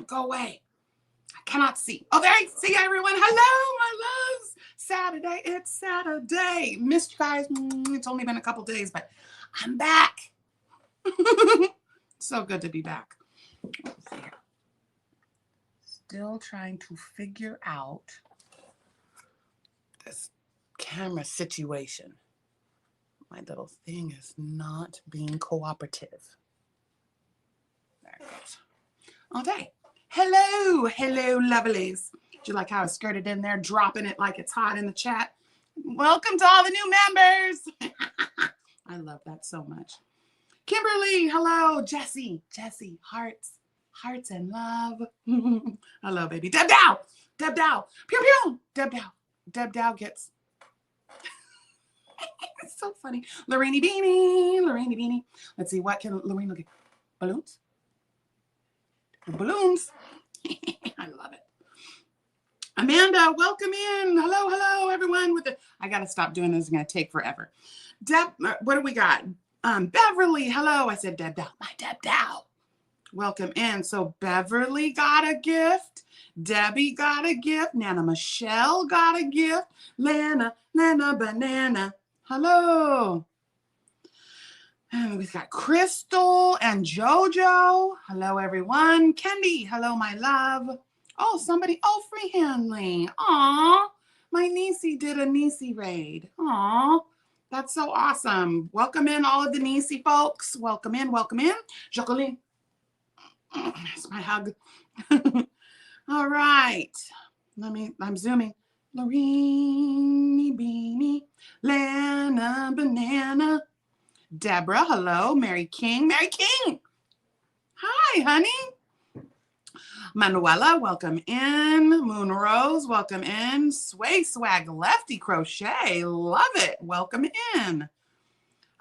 Go away. I cannot see. Oh, there I see everyone. Hello, my loves. Saturday. It's Saturday. Missed you guys. It's only been a couple days, but I'm back. So good to be back. Let's see here. Still trying to figure out this camera situation. My little thing is not being cooperative. There it goes. Okay. Hello, lovelies. Do you like how I skirted in there, dropping it like it's hot in the chat? Welcome to all the new members. I love that so much. Kimberly, hello. Jessie, hearts and love. Hello, baby. Debdow. Pew, pew. Debdow gets... It's so funny. Lorraine Beanie. Let's see, what can Lorraine look at? Balloons? Balloons. I love it. Amanda, welcome in. Hello, everyone. I got to stop doing this. It's going to take forever. What do we got? Beverly, hello. I said Debdow. My Debdow. Welcome in. So Beverly got a gift. Debbie got a gift. Nana Michelle got a gift. Lana Banana. Hello. And we've got Crystal and Jojo. Hello, everyone. Kendi, hello, my love. Oh, somebody, free Hanley. Aw, my niecey did a niecey raid. Aw, that's so awesome. Welcome in, all of the niecey folks. Welcome in. Jacqueline. That's my hug. All right. I'm zooming. Lorene Beanie, Lana Banana. Deborah, hello. Mary King. Hi, honey. Manuela, welcome in. Moon Rose, welcome in. Sway Swag Lefty Crochet, love it. Welcome in.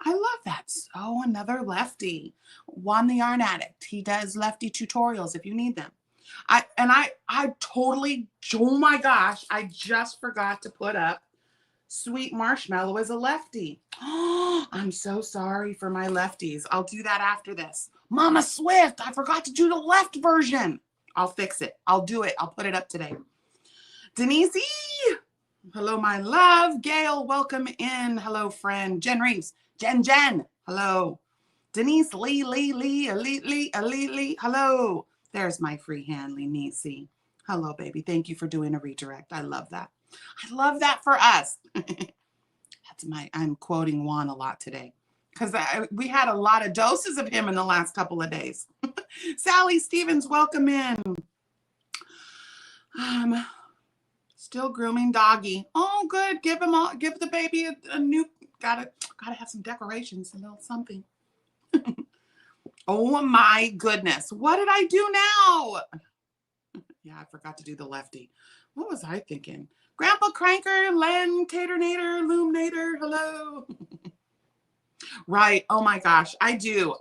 I love that. Oh, another lefty. Juan the Yarn Addict. He does lefty tutorials if you need them. I totally, oh my gosh, I just forgot to put up Sweet Marshmallow as a lefty. Oh, I'm so sorry for my lefties. I'll do that after this. Mama Swift, I forgot to do the left version. I'll fix it. I'll do it. I'll put it up today. Denise, hello, my love. Gail, welcome in. Hello, friend. Jen Reeves. Jen. Hello. Denise, Lee. Hello. There's my free Hanley niecey. Hello, baby. Thank you for doing a redirect. I love that. I love that for us. I'm quoting Juan a lot today because we had a lot of doses of him in the last couple of days. Sally Stevens, welcome in. Still grooming doggy. Oh, good. Give the baby a new. Gotta have some decorations, a little something. Oh my goodness. What did I do now? Yeah, I forgot to do the lefty. What was I thinking? Grandpa Cranker, Len, Caternator, Loomnator, hello. Right. Oh my gosh. I do.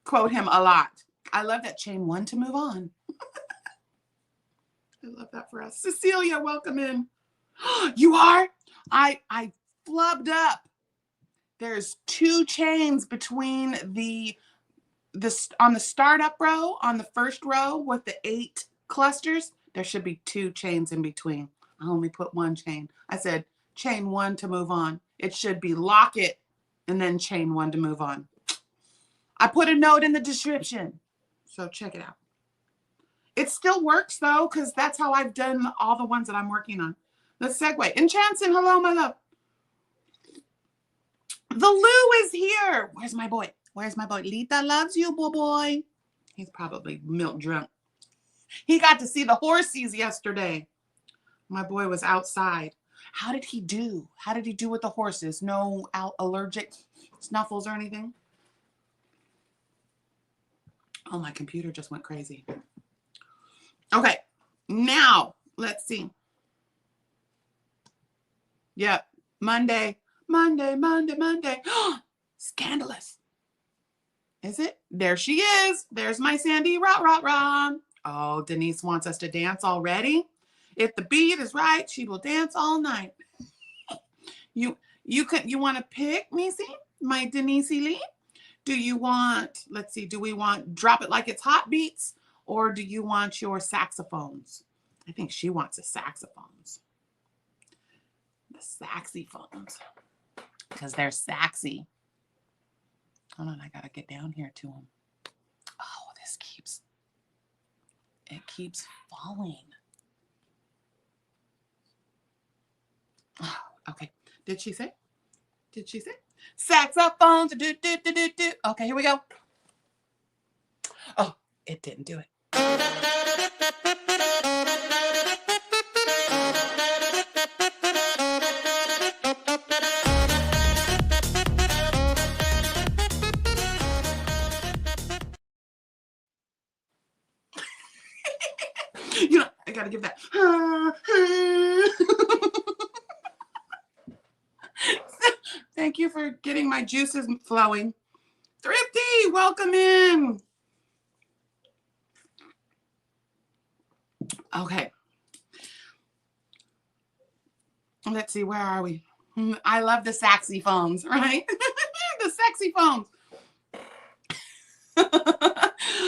Quote him a lot. I love that chain one to move on. I love that for us. Cecilia, welcome in. You are? I flubbed up. There's 2 chains between on the startup row, on the first row with the 8 clusters. There should be 2 chains in between. I only put 1 chain. I said chain 1 to move on. It should be lock it and then chain 1 to move on. I put a note in the description, so check it out. It still works though, because that's how I've done all the ones that I'm working on. Let's segue. Enchanson, hello, my love. The Lou is here. Where's my boy? Lita loves you, boy. He's probably milk drunk. He got to see the horsies yesterday. My boy was outside. How did he do? With the horses? No allergic snuffles or anything? Oh, my computer just went crazy. Okay, now let's see. Yep, Monday. Scandalous. Is it? There she is. There's my Sandy. Rah. Oh, Denise wants us to dance already. If the beat is right, she will dance all night. You want to pick, Missy? My Denise Lee? Do you want, let's see, do we want drop it like it's hot beats, or do you want your saxophones? I think she wants the saxophones. The saxophones. Because they're saxy. Hold on, I gotta get down here to them. Oh, this keeps, it keeps falling. Oh, okay, did she say? Did she say? Saxophones, do, do, do, do, do. Okay, here we go. Oh, it didn't do it. You know, I gotta give that. Thank you for getting my juices flowing. Thrifty, welcome in. Okay. Let's see, where are we? I love the sexy phones, right? The sexy phones.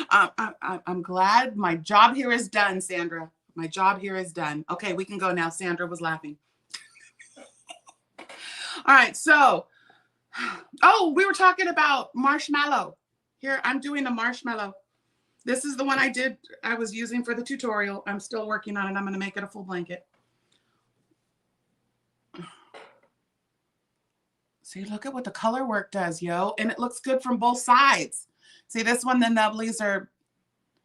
I'm glad my job here is done, Sandra. My job here is done. Okay, we can go now. Sandra was laughing. All right, so, oh, we were talking about marshmallow. Here, I'm doing a marshmallow. This is the one I was using for the tutorial. I'm still working on it. I'm going to make it a full blanket. See, look at what the color work does, yo. And it looks good from both sides. See, this one, the nubblies are,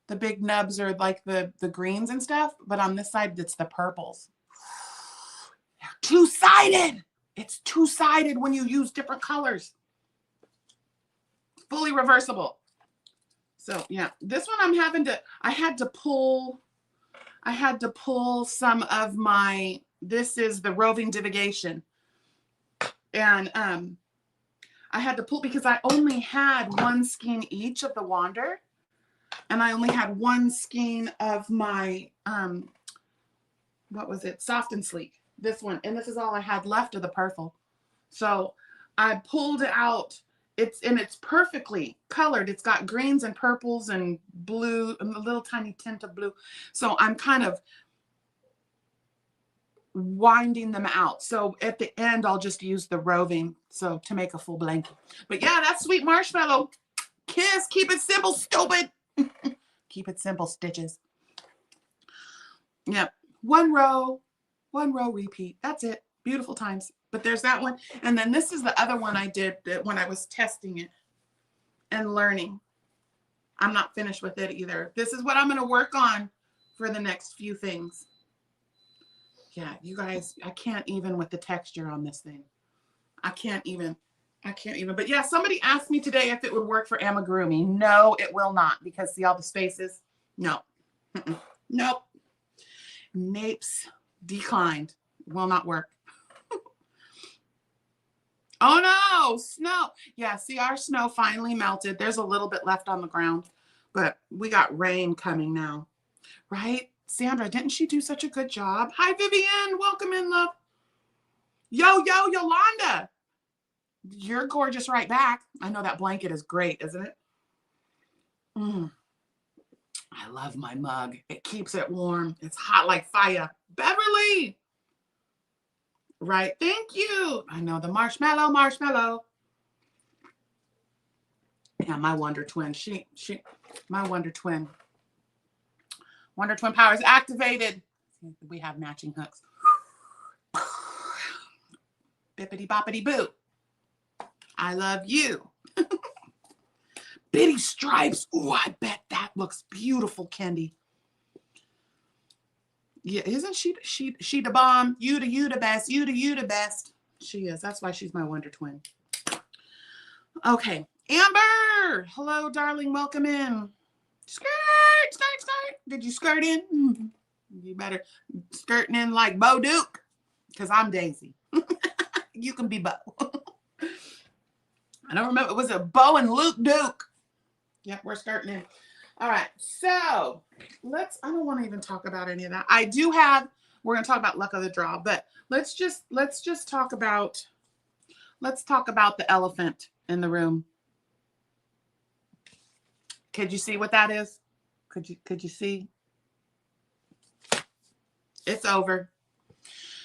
the big nubs are like the greens and stuff. But on this side, it's the purples. They're two-sided. It's two-sided when you use different colors. Fully reversible. So yeah, this one I had to pull some of my, this is the roving divagation. And I had to pull because I only had one skein each of the Wander. And I only had one skein of my, what was it? Soft and Sleek. This one. And this is all I had left of the purple. So I pulled it out. It's perfectly colored. It's got greens and purples and blue and a little tiny tint of blue. So I'm kind of winding them out. So at the end, I'll just use the roving so to make a full blanket. But yeah, that's sweet marshmallow. Kiss, keep it simple, stupid. Keep it simple, stitches. Yep. One row, repeat. That's it. Beautiful times. But there's that one. And then this is the other one I did when I was testing it and learning. I'm not finished with it either. This is what I'm going to work on for the next few things. Yeah, you guys, I can't even with the texture on this thing. I can't even. But yeah, somebody asked me today if it would work for amigurumi. No, it will not, because see all the spaces? No. Nope. Napes declined. Will not work. Oh no, snow. Yeah, see, our snow finally melted. There's a little bit left on the ground, but we got rain coming now. Right? Sandra, didn't she do such a good job? Hi, Vivian. Welcome in, love. Yo, Yolanda. You're gorgeous right back. I know that blanket is great, isn't it? I love my mug. It keeps it warm. It's hot like fire. Beverly. Right. Thank you. I know the marshmallow. Yeah, my Wonder Twin. My Wonder Twin. Wonder Twin power is activated. We have matching hooks. Bippity boppity boo. I love you. Bitty stripes. Ooh, I bet that looks beautiful, Kendi. Yeah, isn't she the bomb? You the best. You the best. She is. That's why she's my Wonder Twin. Okay. Amber. Hello, darling. Welcome in. Skirt. Did you skirt in? You better skirting in like Bo Duke, because I'm Daisy. You can be Bo. I don't remember. Was it Bo and Luke Duke? Yep, we're skirting in. All right, so I don't want to even talk about any of that. We're going to talk about luck of the draw, but let's just talk about the elephant in the room. Could you see what that is? Could you see? It's over.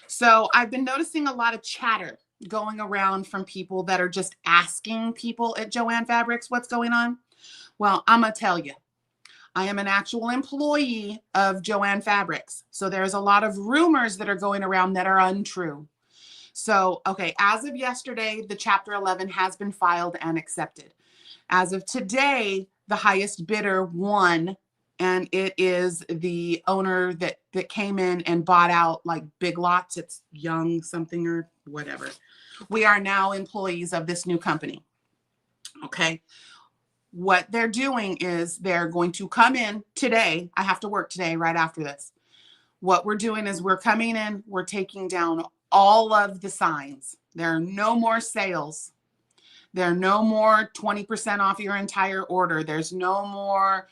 So I've been noticing a lot of chatter going around from people that are just asking people at Joann Fabrics what's going on. Well, I'm going to tell you, I am an actual employee of Joann Fabrics. So there's a lot of rumors that are going around that are untrue. So, okay, as of yesterday, the Chapter 11 has been filed and accepted. As of today, the highest bidder won, and it is the owner that came in and bought out like Big Lots. It's Young something or whatever. We are now employees of this new company. Okay. What they're doing is they're going to come in today. I have to work today right after this. What we're doing is we're coming in, we're taking down all of the signs. There are no more sales. There are no more 20% off your entire order. There's no more,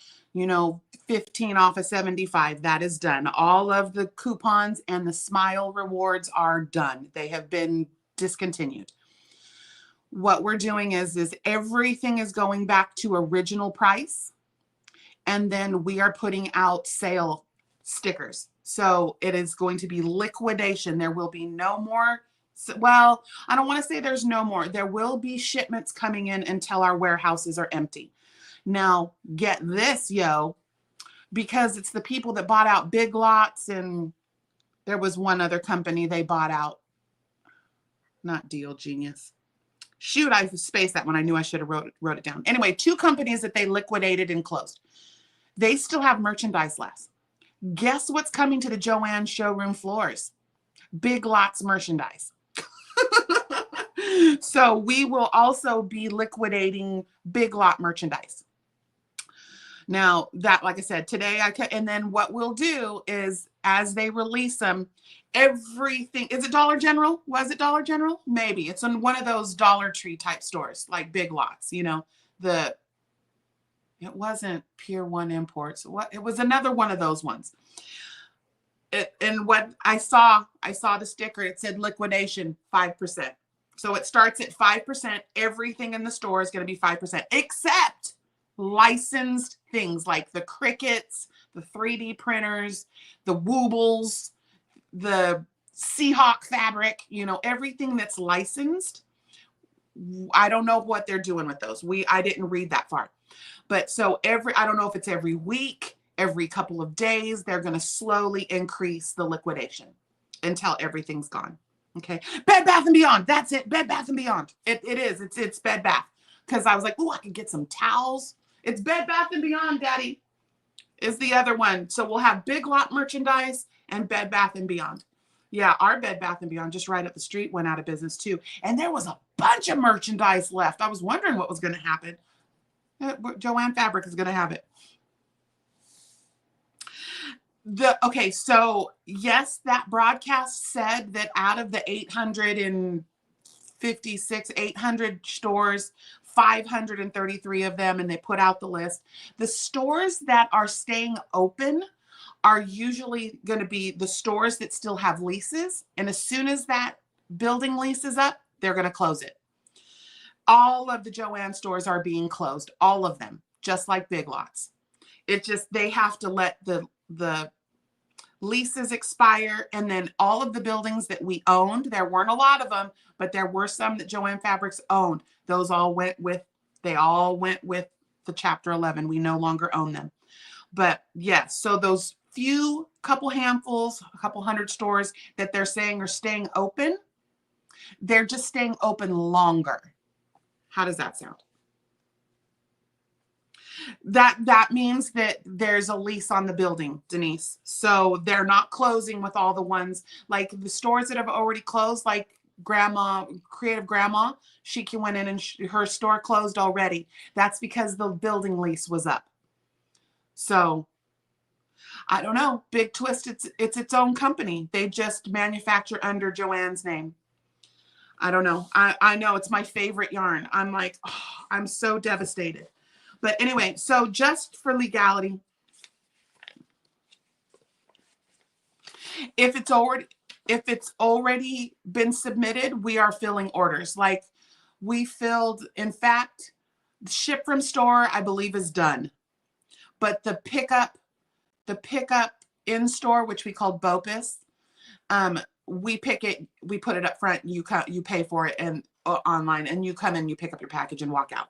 15 off of 75. That is done. All of the coupons and the smile rewards are done. They have been discontinued. What we're doing is everything is going back to original price. And then we are putting out sale stickers. So it is going to be liquidation. There will be no more. Well, I don't want to say there's no more. There will be shipments coming in until our warehouses are empty. Now, get this, because it's the people that bought out Big Lots, and there was one other company they bought out. Not Deal Genius. Shoot, I spaced that one. I knew I should have wrote it down. Anyway, 2 companies that they liquidated and closed. They still have merchandise left. Guess what's coming to the Joann showroom floors? Big Lots merchandise. So we will also be liquidating Big Lot merchandise. Now that, like I said, today and then what we'll do is as they release them, everything, is it Dollar General? Was it Dollar General? Maybe it's in one of those Dollar Tree type stores, like Big Lots, it wasn't Pier 1 Imports. It was another one of those ones. And what I saw the sticker, it said liquidation 5%. So it starts at 5%. Everything in the store is going to be 5%, except licensed things like the Cricuts, the 3D printers, the Woobles, the Seahawk fabric, everything that's licensed. I don't know what they're doing with those. I didn't read that far. But so I don't know if it's every week, every couple of days, they're going to slowly increase the liquidation until everything's gone. Okay. Bed Bath & Beyond. That's it. Bed Bath & Beyond. It is. It's Bed Bath. Because I was like, oh, I could get some towels. It's Bed Bath & Beyond, Daddy. Is the other one. So we'll have Big Lot merchandise and Bed Bath & Beyond. Yeah, our Bed Bath & Beyond just right up the street went out of business too. And there was a bunch of merchandise left. I was wondering what was going to happen. Joann Fabric is going to have it. Okay, so yes, that broadcast said that out of the 800 stores, 533 of them, and they put out the list. The stores that are staying open are usually going to be the stores that still have leases. And as soon as that building lease is up, they're going to close it. All of the Joann stores are being closed, all of them, just like Big Lots. It just, they have to let the leases expire, and then all of the buildings that we owned, there weren't a lot of them, but there were some that Joann Fabrics owned. Those all went with the Chapter 11. We no longer own them. But yes, so those couple handfuls, a couple hundred stores that they're saying are staying open, they're just staying open longer. How does that sound? That means that there's a lease on the building, Denise. So they're not closing with all the ones, like the stores that have already closed, like Creative Grandma, she went in and her store closed already. That's because the building lease was up. So I don't know. Big Twist, it's its own company. They just manufacture under Joann's name. I don't know. I know it's my favorite yarn. I'm like, oh, I'm so devastated. But anyway, so just for legality, if it's already been submitted, we are filling orders. Like we filled, in fact, ship from store, I believe is done. But the pickup in store, which we call BOPIS, we pick it, we put it up front, you pay for it and online, and you come in, you pick up your package and walk out.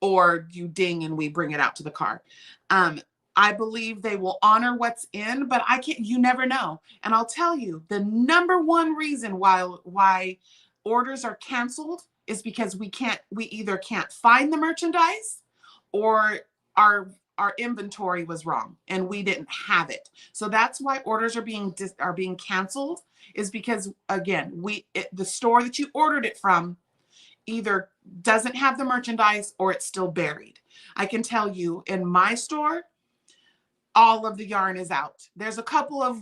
Or you ding and we bring it out to the car. I believe they will honor what's in, but you never know. And I'll tell you, the number one reason why orders are canceled is because we either can't find the merchandise, or our inventory was wrong and we didn't have it. So that's why orders are being canceled, is because, again, the store that you ordered it from either doesn't have the merchandise or it's still buried. I can tell you, in my store, all of the yarn is out. There's a couple of,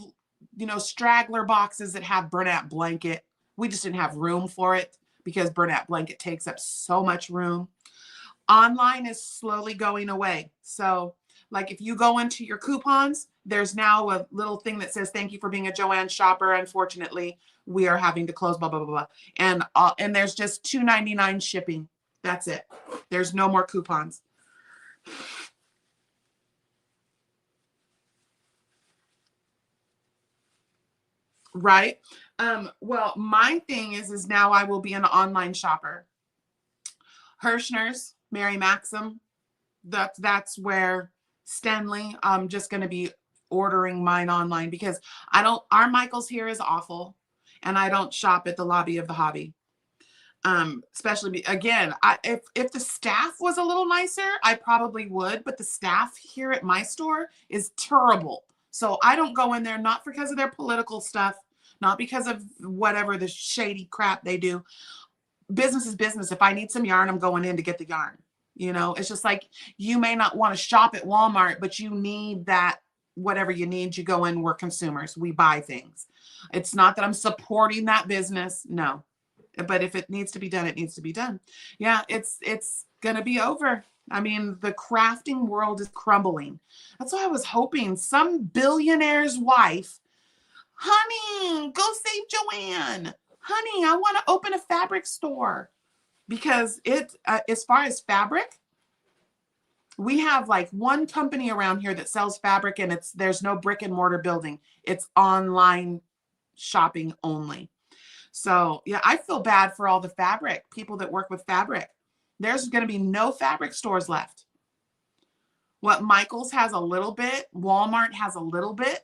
straggler boxes that have burlap blanket. We just didn't have room for it because burlap blanket takes up so much room. Online is slowly going away. So like if you go into your coupons, there's now a little thing that says, thank you for being a Joann shopper. Unfortunately, we are having to close, blah, blah, blah, blah. And there's just $2.99 shipping. That's it. There's no more coupons. Right. Well, my thing is now I will be an online shopper. Hirschner's, Mary Maxim, that's where Stanley, I'm just going to be ordering mine online because our Michael's here is awful, and I don't shop at the lobby of the hobby. Especially, again, if the staff was a little nicer, I probably would, but the staff here at my store is terrible. So I don't go in there, not because of their political stuff, not because of whatever the shady crap they do. Business is business. If I need some yarn, I'm going in to get the yarn. It's just like, you may not want to shop at Walmart, but you need that, whatever you need, you go in. We're consumers. We buy things. It's not that I'm supporting that business. No. But if it needs to be done, it needs to be done. Yeah, it's going to be over. I mean, the crafting world is crumbling. That's why I was hoping some billionaire's wife, honey, go save Joann. Honey, I want to open a fabric store. Because as far as fabric, we have like one company around here that sells fabric, and there's no brick and mortar building. It's online shopping only. So yeah, I feel bad for all the fabric people that work with fabric. There's going to be no fabric stores left. What, Michael's has a little bit. Walmart has a little bit.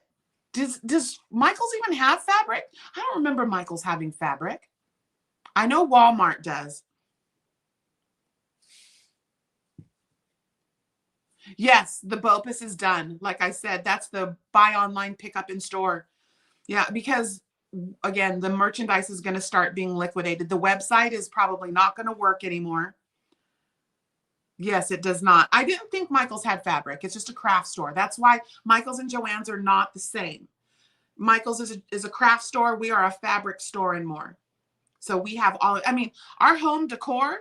Does Michael's even have fabric? I don't remember Michael's having fabric. I know Walmart does. Yes, the BOPIS is done. Like I said, that's the buy online, pick up in store. Yeah, because again, the merchandise is going to start being liquidated. The website is probably not going to work anymore. Yes, it does not. I didn't think Michael's had fabric. It's just a craft store. That's why Michael's and Joann's are not the same. Michael's is a craft store. We are a fabric store and more. So we have our home decor.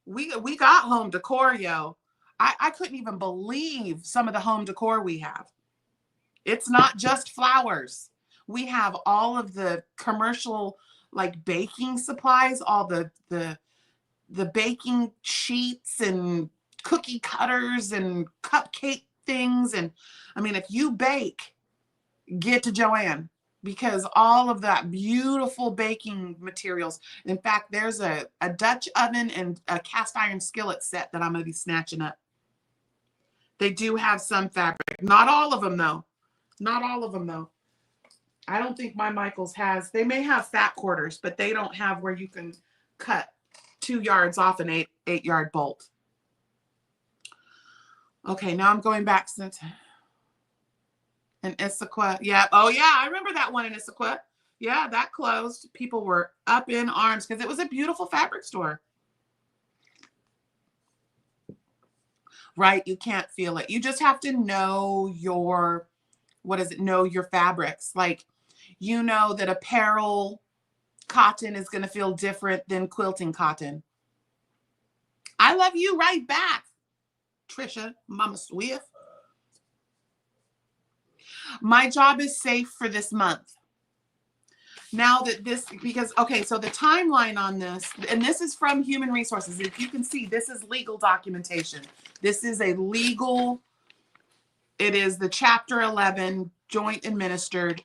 We got home decor, yo. I couldn't even believe some of the home decor we have. It's not just flowers. We have all of the commercial, like, baking supplies, all the baking sheets and cookie cutters and cupcake things. And I mean, if you bake, get to Joann, because all of that beautiful baking materials. In fact, there's a Dutch oven and a cast iron skillet set that I'm going to be snatching up. They do have some fabric. Not all of them, though. Not all of them, though. I don't think my Michael's has. They may have fat quarters, but they don't have where you can cut 2 yards off an 8-yard bolt. Okay, now I'm going back since in Issaquah. Yeah. Oh, yeah. I remember that one in Issaquah. Yeah, that closed. People were up in arms because it was a beautiful fabric store. Right? You can't feel it. You just have to know your, know your fabrics. Like, that apparel cotton is going to feel different than quilting cotton. I love you right back, Trisha, Mama Swift. My job is safe for this month. now that this, because, okay, so the timeline on this, and this is from Human Resources. If you can see, this is legal documentation. This is a legal, it is the Chapter 11 joint administered,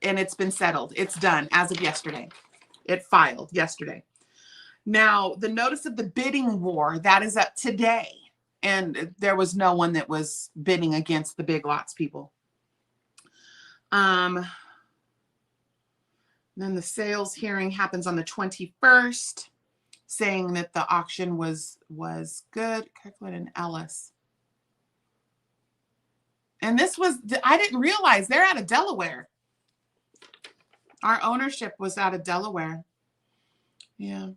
and it's been settled. It's done as of yesterday. It filed yesterday. Now, the notice of the bidding war, that is up today. And there was no one that was bidding against the Big Lots people. Then the sales hearing happens on the 21st, saying that the auction was good. Kirkland and Ellis. And this was, I didn't realize they're out of Delaware. Our ownership was out of Delaware. Yeah.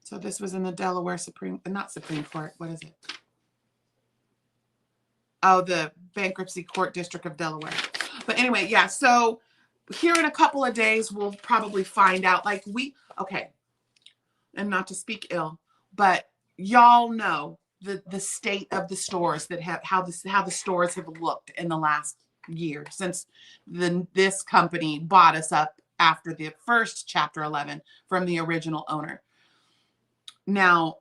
So this was in the Delaware not Supreme Court. What is it? Oh, the Bankruptcy Court District of Delaware. But anyway, yeah. So here in a couple of days, we'll probably find out. Like okay. And not to speak ill, but y'all know the state of the stores that have how the stores have looked in the last year since this company bought us up after the first Chapter 11 from the original owner. Now,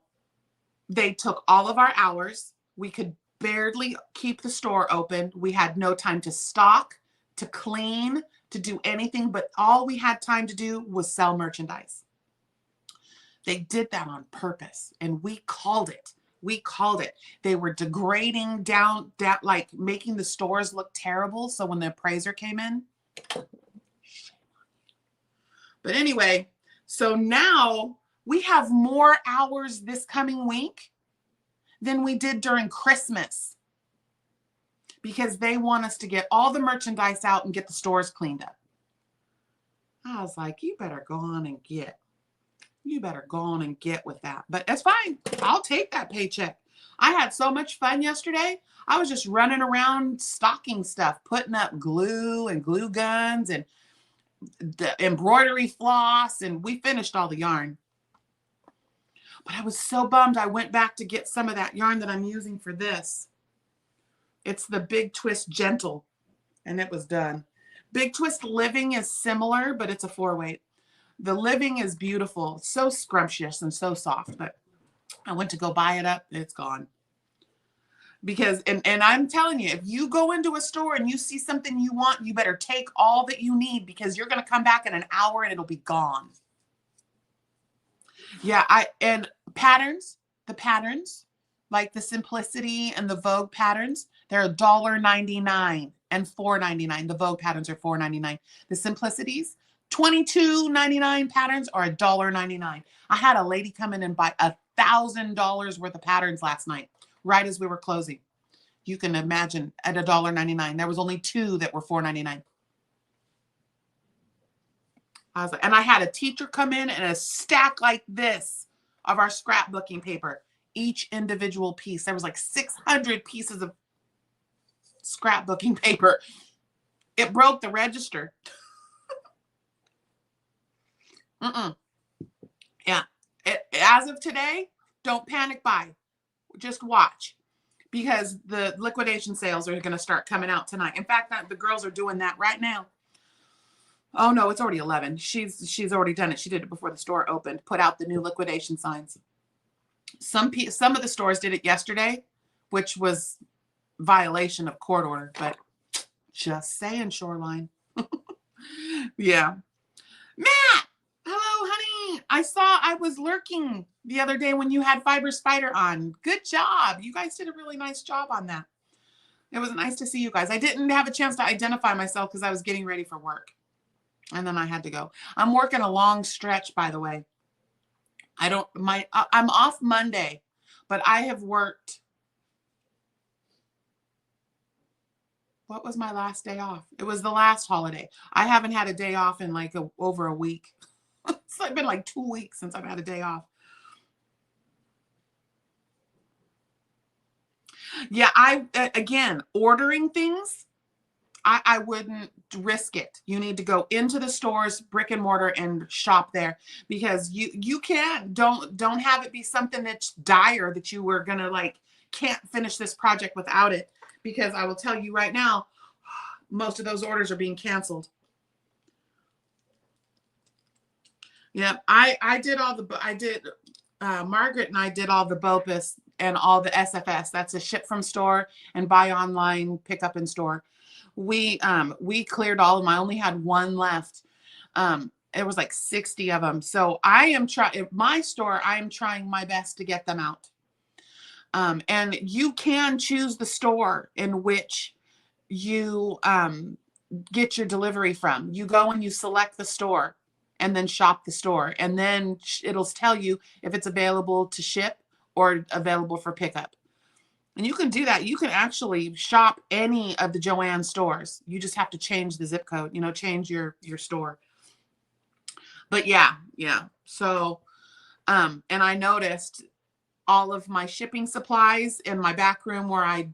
they took all of our hours. We could barely keep the store open. We had no time to stock, to clean, to do anything, but all we had time to do was sell merchandise. They did that on purpose, and we called it. We called it. They were degrading down, like making the stores look terrible. So when the appraiser came in, but anyway, so now we have more hours this coming week than we did during Christmas because they want us to get all the merchandise out and get the stores cleaned up. I was like, you better go on and get. You better go on and get with that. But that's fine. I'll take that paycheck. I had so much fun yesterday. I was just running around stocking stuff, putting up glue and glue guns and the embroidery floss, and we finished all the yarn. But I was so bummed. I went back to get some of that yarn that I'm using for this. It's the Big Twist Gentle, and it was done. Big Twist Living is similar, but it's a 4-weight. The Living is beautiful, so scrumptious and so soft, but I went to go buy it up, it's gone. Because, and I'm telling you, if you go into a store and you see something you want, you better take all that you need because you're going to come back in an hour and it'll be gone. Yeah, and patterns, the patterns, like the Simplicity and the Vogue patterns, they're $1.99 and $4.99. The Vogue patterns are $4.99. The Simplicities, $22.99 patterns are $1.99. I had a lady come in and buy $1,000 worth of patterns last night, right as we were closing. You can imagine at $1.99. There was only 2 that were $4.99. I was like, and I had a teacher come in and a stack like this of our scrapbooking paper, each individual piece. There was like 600 pieces of scrapbooking paper. It broke the register. Yeah. As of today, don't panic buy. Just watch because the liquidation sales are going to start coming out tonight. In fact, the girls are doing that right now. Oh no, it's already 11. She's already done it. She did it before the store opened. Put out the new liquidation signs. Some of the stores did it yesterday, which was violation of court order. But just saying, Shoreline. Yeah, Matt. Hello, honey. I was lurking the other day when you had Fiber Spider on. Good job. You guys did a really nice job on that. It was nice to see you guys. I didn't have a chance to identify myself because I was getting ready for work. And then I had to go. I'm working a long stretch, by the way. I'm off Monday, but I have worked. What was my last day off? It was the last holiday. I haven't had a day off in like over a week. It's been like 2 weeks since I've had a day off. Yeah, again, ordering things, I wouldn't risk it. You need to go into the stores, brick and mortar, and shop there because you don't have it be something that's dire that you were gonna like can't finish this project without it, because I will tell you right now, most of those orders are being canceled. Yep. I did all the, Margaret and I did all the BOPUS and all the SFS. That's a ship from store and buy online, pick up in store. We cleared all of them. I only had one left. It was like 60 of them. So I am trying, my store, I am trying my best to get them out. And you can choose the store in which you get your delivery from. You go and you select the store and then shop the store. And then it'll tell you if it's available to ship or available for pickup. And you can do that. You can actually shop any of the Joann stores. You just have to change the zip code, change your store. But yeah. So, and I noticed all of my shipping supplies in my back room where I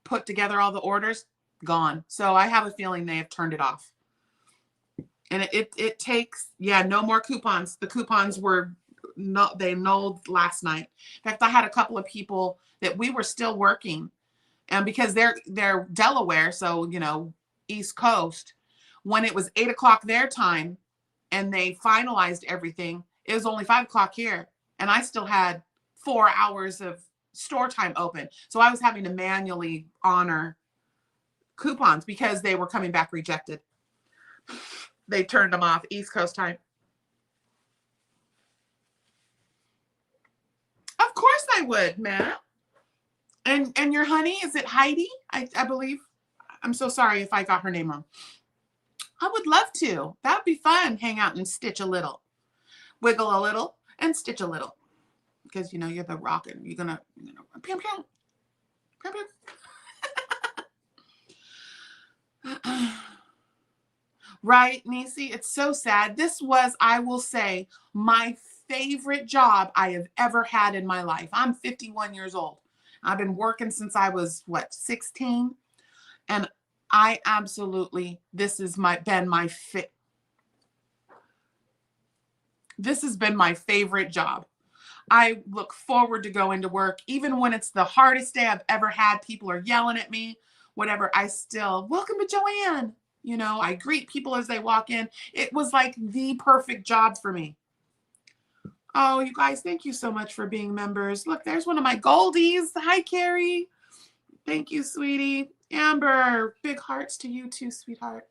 put together all the orders, gone. So I have a feeling they have turned it off. And it takes, no more coupons. The coupons were not, they annulled last night. In fact, I had a couple of people that we were still working, and because they're Delaware, so East Coast, when it was 8 o'clock their time and they finalized everything, it was only 5 o'clock here, and I still had 4 hours of store time open. So I was having to manually honor coupons because they were coming back rejected. They turned them off East Coast time. Of course I would, Matt. And your honey, is it Heidi? I believe. I'm so sorry if I got her name wrong. I would love to. That would be fun. Hang out and stitch a little. Wiggle a little and stitch a little. Because, you're the rocker. You're going to, pew, pew. Pew, pew. Right, Nisi? It's so sad. This was, I will say, my favorite job I have ever had in my life. I'm 51 years old. I've been working since I was, 16? And I absolutely, this has been my favorite job. I look forward to going to work, even when it's the hardest day I've ever had. People are yelling at me, whatever. I still, welcome to Joann. I greet people as they walk in. It was like the perfect job for me. Oh, you guys, thank you so much for being members. Look, there's one of my goldies. Hi, Carrie. Thank you, sweetie. Amber, big hearts to you too, sweetheart.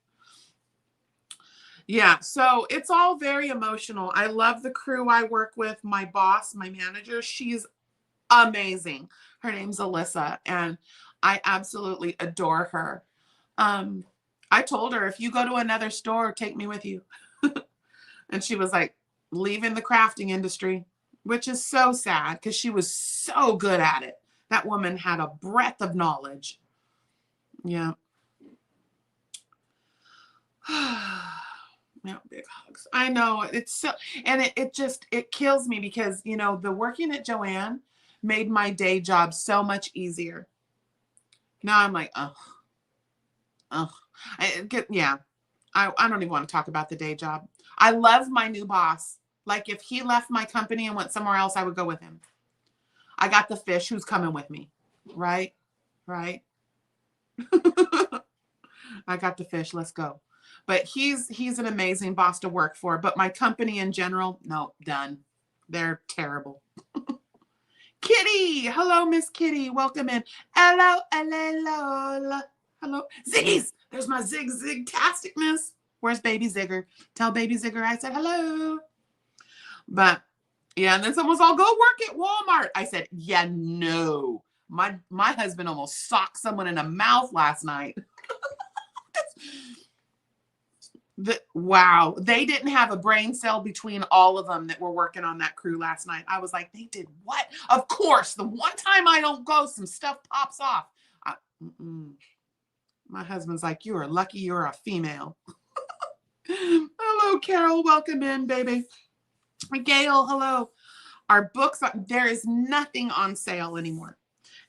Yeah, so it's all very emotional. I love the crew I work with. My boss, my manager, she's amazing. Her name's Alyssa, and I absolutely adore her. I told her, if you go to another store, take me with you. And she was like, leaving the crafting industry, which is so sad because she was so good at it. That woman had a breadth of knowledge. Yeah. Yeah, big hugs. I know, it's so, and it kills me because, the working at Joann made my day job so much easier. Now I'm like, I don't even want to talk about the day job. I love my new boss. Like, if he left my company and went somewhere else, I would go with him. I got the fish who's coming with me. Right? I got the fish. Let's go. But he's an amazing boss to work for. But my company in general, no, done. They're terrible. Kitty. Hello, Miss Kitty. Welcome in. Hello. Hello. Ziggies. There's my Zig-Tasticness. Where's Baby Zigger? Tell Baby Zigger I said hello. But yeah, and then someone's all, go work at Walmart. I said, yeah, no. My husband almost socked someone in the mouth last night. Wow. They didn't have a brain cell between all of them that were working on that crew last night. I was like, they did what? Of course, the one time I don't go, some stuff pops off. My husband's like, you are lucky you're a female. Hello, Carol. Welcome in, baby. Gail, hello. Our books, there is nothing on sale anymore.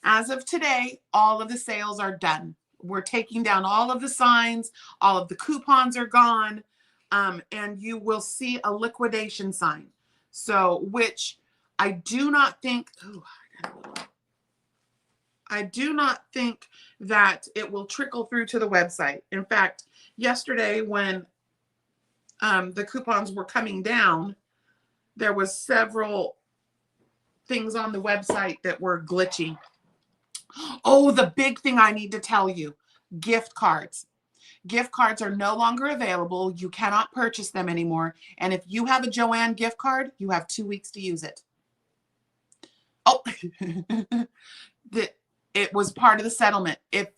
As of today, all of the sales are done. We're taking down all of the signs. All of the coupons are gone. And you will see a liquidation sign. So, which I do not think, I do not think that it will trickle through to the website. In fact, yesterday when the coupons were coming down, there was several things on the website that were glitchy. Oh, the big thing I need to tell you, gift cards. Gift cards are no longer available. You cannot purchase them anymore. And if you have a Joann gift card, you have 2 weeks to use it. Oh, it was part of the settlement. If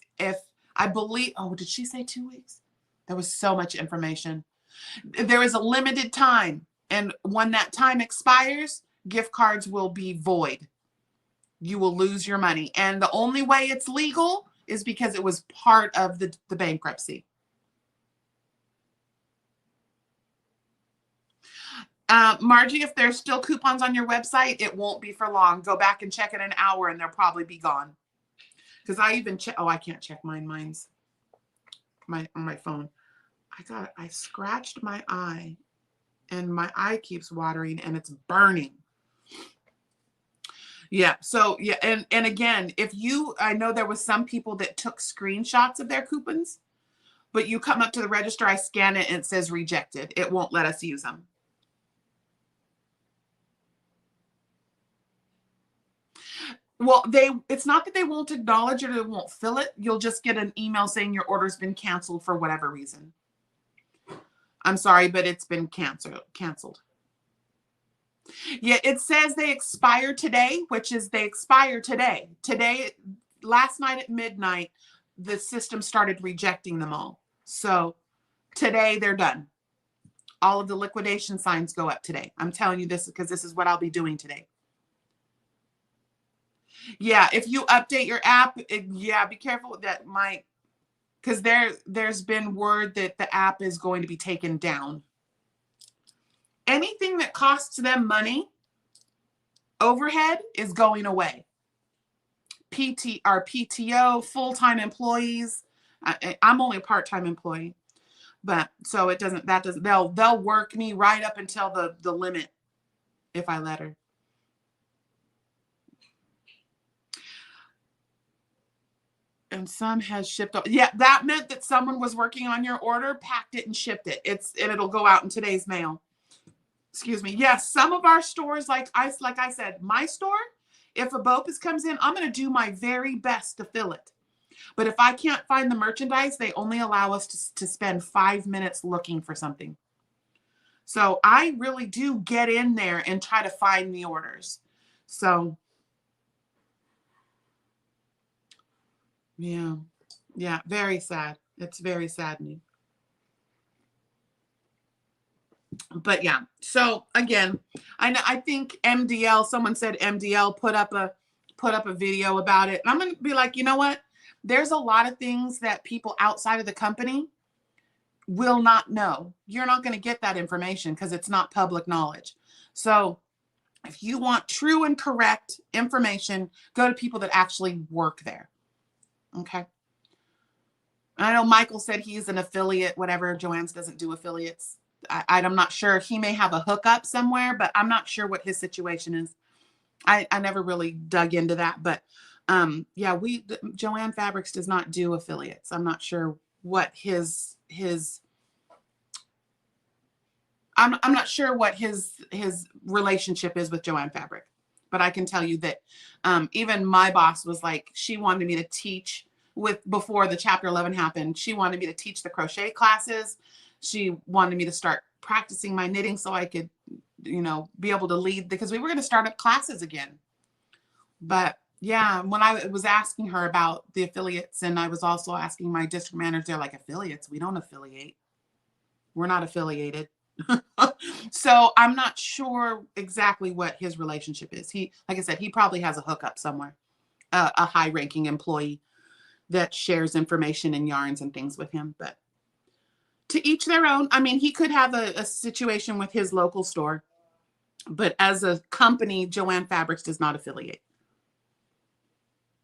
I believe, oh, did she say 2 weeks? There was so much information. There is a limited time. And when that time expires, gift cards will be void. You will lose your money. And the only way it's legal is because it was part of the bankruptcy. Margie, if there's still coupons on your website, it won't be for long. Go back and check in an hour and they'll probably be gone. Because I even check, oh, I can't check mine. Mine's on my phone. I scratched my eye and my eye keeps watering and it's burning. Yeah. So yeah. And again, I know there was some people that took screenshots of their coupons, but you come up to the register, I scan it and it says rejected. It won't let us use them. Well, it's not that they won't acknowledge it or they won't fill it. You'll just get an email saying your order's been canceled for whatever reason. I'm sorry, but it's been canceled. Yeah, it says they expire today, which is they expire today. Today, last night at midnight, the system started rejecting them all. So today they're done. All of the liquidation signs go up today. I'm telling you this because this is what I'll be doing today. Yeah, if you update your app, yeah, be careful with that. Because there's been word that the app is going to be taken down. Anything that costs them money, overhead is going away. PTO, full-time employees. I'm only a part-time employee, but so they'll work me right up until the limit if I let her. And some has shipped up. Yeah, that meant that someone was working on your order, packed it and shipped it. And it'll go out in today's mail. Excuse me. Yes, some of our stores, like I said, my store, if a BOPIS comes in, I'm going to do my very best to fill it. But if I can't find the merchandise, they only allow us to spend 5 minutes looking for something. So I really do get in there and try to find the orders. So yeah, very sad. It's very saddening. But yeah, so again, I think MDL, someone said MDL put up a video about it. And I'm going to be like, you know what? There's a lot of things that people outside of the company will not know. You're not going to get that information because it's not public knowledge. So if you want true and correct information, go to people that actually work there. Okay. I know Michael said he's an affiliate, whatever. Joann's doesn't do affiliates. I'm not sure. He may have a hookup somewhere, but I'm not sure what his situation is. I never really dug into that, but yeah, Joann Fabrics does not do affiliates. I'm not sure what his I'm not sure what his relationship is with Joann Fabric, but I can tell you that even my boss was like, she wanted me to teach before the chapter 11 happened. She wanted me to teach the crochet classes. She wanted me to start practicing my knitting so I could, be able to lead, because we were going to start up classes again. But yeah, when I was asking her about the affiliates, and I was also asking my district manager, they're like, affiliates? We don't affiliate. We're not affiliated. So I'm not sure exactly what his relationship is. Like I said, he probably has a hookup somewhere, a high-ranking employee that shares information and yarns and things with him. But to each their own. I mean, he could have a situation with his local store, but as a company, Joann Fabrics does not affiliate.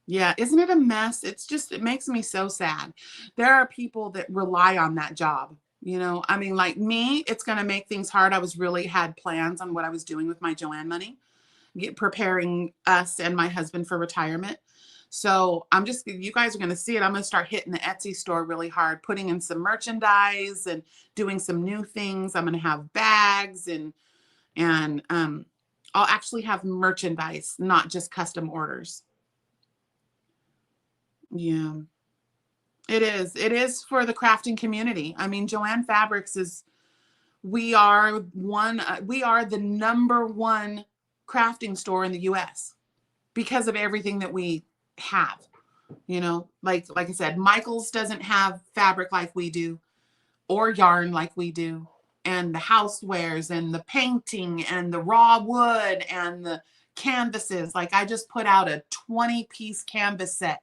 Yeah, isn't it a mess? It makes me so sad. There are people that rely on that job. I mean, like me, it's going to make things hard. I had plans on what I was doing with my Joann money, preparing us and my husband for retirement. So you guys are going to see it. I'm going to start hitting the Etsy store really hard, putting in some merchandise and doing some new things. I'm going to have bags and And I'll actually have merchandise, not just custom orders. Yeah, it is. It is for the crafting community. I mean, Joann Fabrics is, we are the #1 crafting store in the US because of everything that we have. You know, like I said, Michael's doesn't have fabric like we do, or yarn like we do, and the housewares and the painting and the raw wood and the canvases. Like, I just put out a 20-piece canvas set.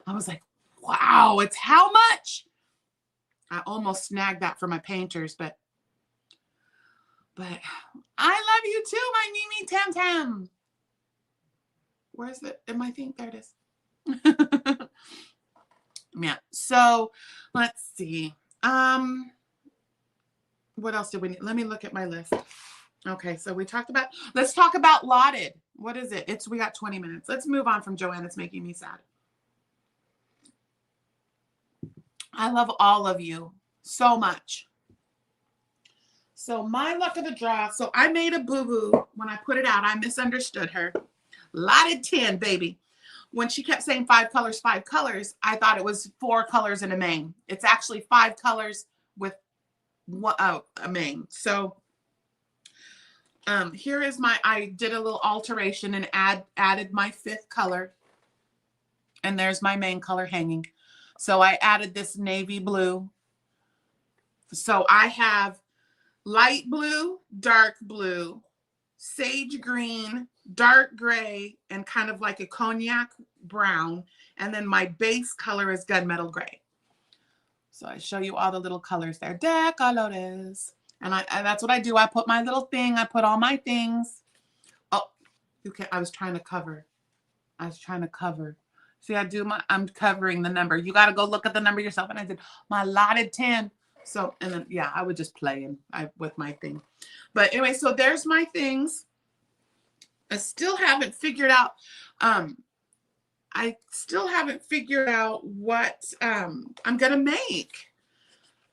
I was like, wow, it's how much? I almost snagged that for my painters, but I love you too, my Mimi Tam Tam. Where's it in my thing? There it is. Yeah, so let's see. What else did we need? Let me look at my list. Okay, so we talked about, let's talk about Lotted. What is it? We got 20 minutes. Let's move on from Joann. It's making me sad. I love all of you so much. So my luck of the draw. So I made a boo-boo when I put it out. I misunderstood her. Lotted 10, baby. When she kept saying 5 colors, 5 colors, I thought it was 4 colors in a main. It's actually 5 colors with a main. So here is I did a little alteration and added my 5th color. And there's my main color hanging. So I added this navy blue. So I have light blue, dark blue, sage green, dark gray, and kind of like a cognac brown. And then my base color is gunmetal gray. So I show you all the little colors there. Decolores. And that's what I do. I put my little thing. I put all my things. Oh, I was trying to cover. See, I'm covering the number. You got to go look at the number yourself. And I did my Lotted 10. So, and then, yeah, I would just play with my thing. But anyway, so there's my things. I still haven't figured out, what I'm going to make.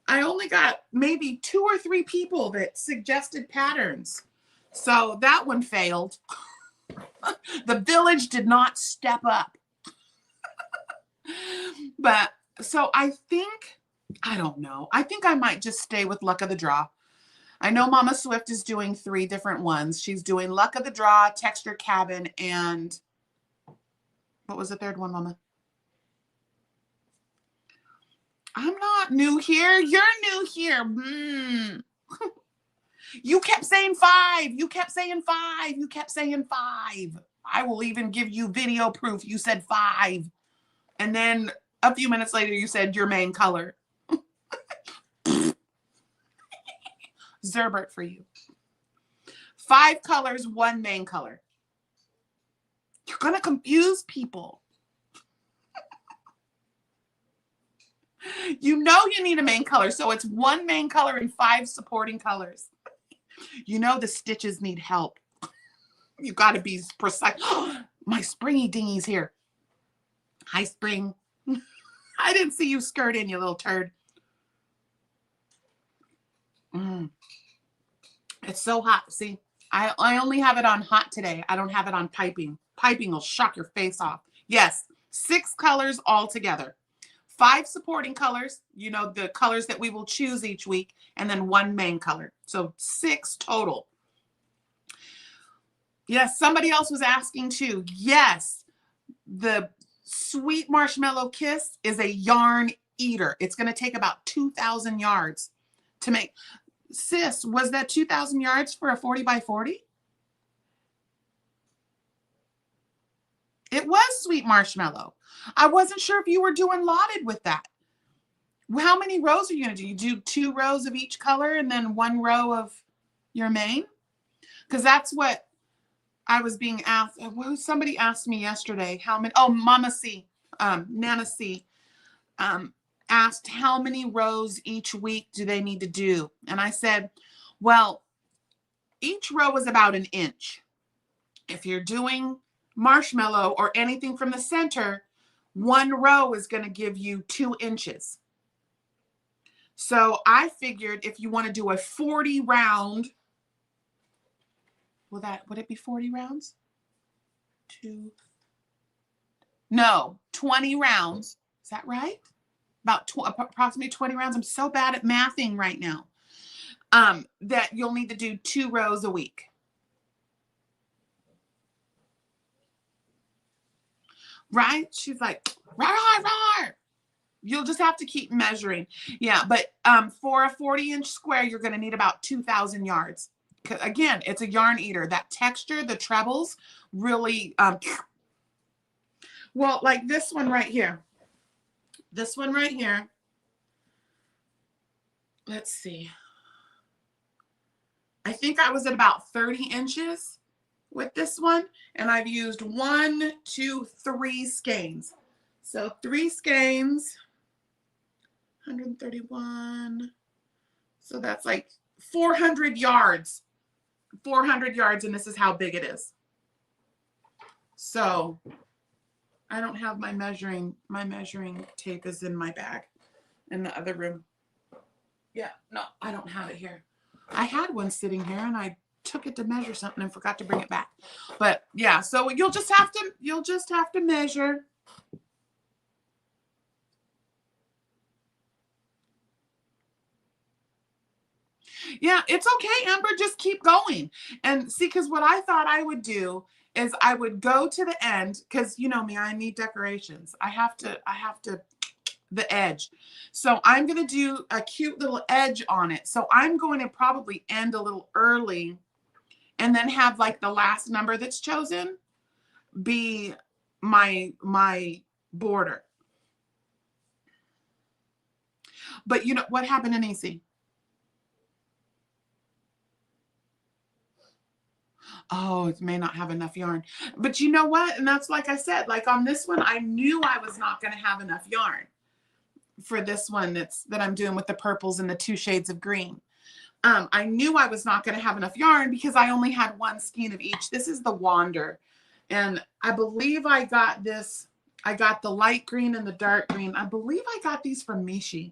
I only got maybe 2 or 3 people that suggested patterns. So that one failed. The village did not step up. But so I don't know. I think I might just stay with luck of the draw. I know Mama Swift is doing 3 different ones. She's doing luck of the draw, texture cabin, and what was the 3rd one, Mama? I'm not new here. You're new here. You kept saying 5. You kept saying 5. You kept saying 5. I will even give you video proof. You said 5. And then a few minutes later, you said your main color. Zerbert for you. 5 colors, 1 main color. You're going to confuse people. You know you need a main color, so it's 1 main color and 5 supporting colors. You know the stitches need help. You got to be precise. My springy dingy's here. Hi, Spring. I didn't see you skirt in, you little turd. It's so hot. See, I only have it on hot today. I don't have it on piping. Piping will shock your face off. Yes, 6 colors all together. 5 supporting colors, you know, the colors that we will choose each week, and then 1 main color. So 6 total. Yes, somebody else was asking too. Yes, the Sweet Marshmallow Kiss is a yarn eater. It's going to take about 2,000 yards to make. Sis, was that 2,000 yards for a 40 by 40? It was Sweet Marshmallow. I wasn't sure if you were doing Lotted with that. How many rows are you going to do? You do 2 rows of each color and then 1 row of your main? Because that's what I was being asked. Somebody asked me yesterday how many. Oh, Mama C, Nana C, asked how many rows each week do they need to do? And I said, well, each row is about 1 inch. If you're doing marshmallow or anything from the center, 1 row is going to give you 2 inches. So I figured if you want to do a 40 round would it be 40 rounds? No, 20 rounds. Is that right? About approximately 20 rounds. I'm so bad at mathing right now. That you'll need to do 2 rows a week. Right? She's like, rawr, rawr. You'll just have to keep measuring. Yeah, but for a 40-inch square, you're going to need about 2,000 yards. Again, it's a yarn eater. That texture, the trebles, really, well, like this one right here. This one right here. Let's see. I think I was at about 30 inches with this one, and I've used 1, 2, 3 skeins. So 3 skeins, 131. So that's like 400 yards. 400 yards, and this is how big it is. So I don't have my measuring tape is in my bag in the other room. Yeah, no, I don't have it here. I had one sitting here and I took it to measure something and forgot to bring it back. But yeah, so you'll just have to measure. Yeah, it's okay, Amber. Just keep going. And see, because what I thought I would do is I would go to the end, because you know me, I need decorations. I have to the edge. So I'm going to do a cute little edge on it. So I'm going to probably end a little early and then have like the last number that's chosen be my border. But you know what happened in AC? Oh, it may not have enough yarn. But you know what? And that's like I said, like on this one, I knew I was not going to have enough yarn for this one that I'm doing with the purples and the 2 shades of green. I knew I was not going to have enough yarn because I only had 1 skein of each. This is the Wander. And I believe I got this. I got the light green and the dark green. I believe I got these from Mishi.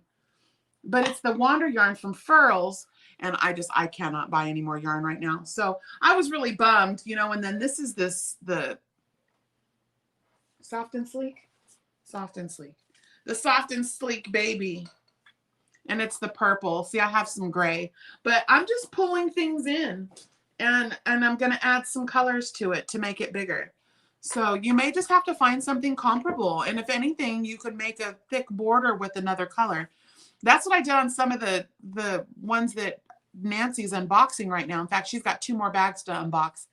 But it's the Wander yarn from Furls. And I cannot buy any more yarn right now. So I was really bummed, you know, and then this is the Soft and Sleek. The Soft and Sleek baby. And it's the purple. See, I have some gray, but I'm just pulling things in and I'm going to add some colors to it to make it bigger. So you may just have to find something comparable. And if anything, you could make a thick border with another color. That's what I did on some of the ones that Nancy's unboxing right now. In fact, she's got 2 more bags to unbox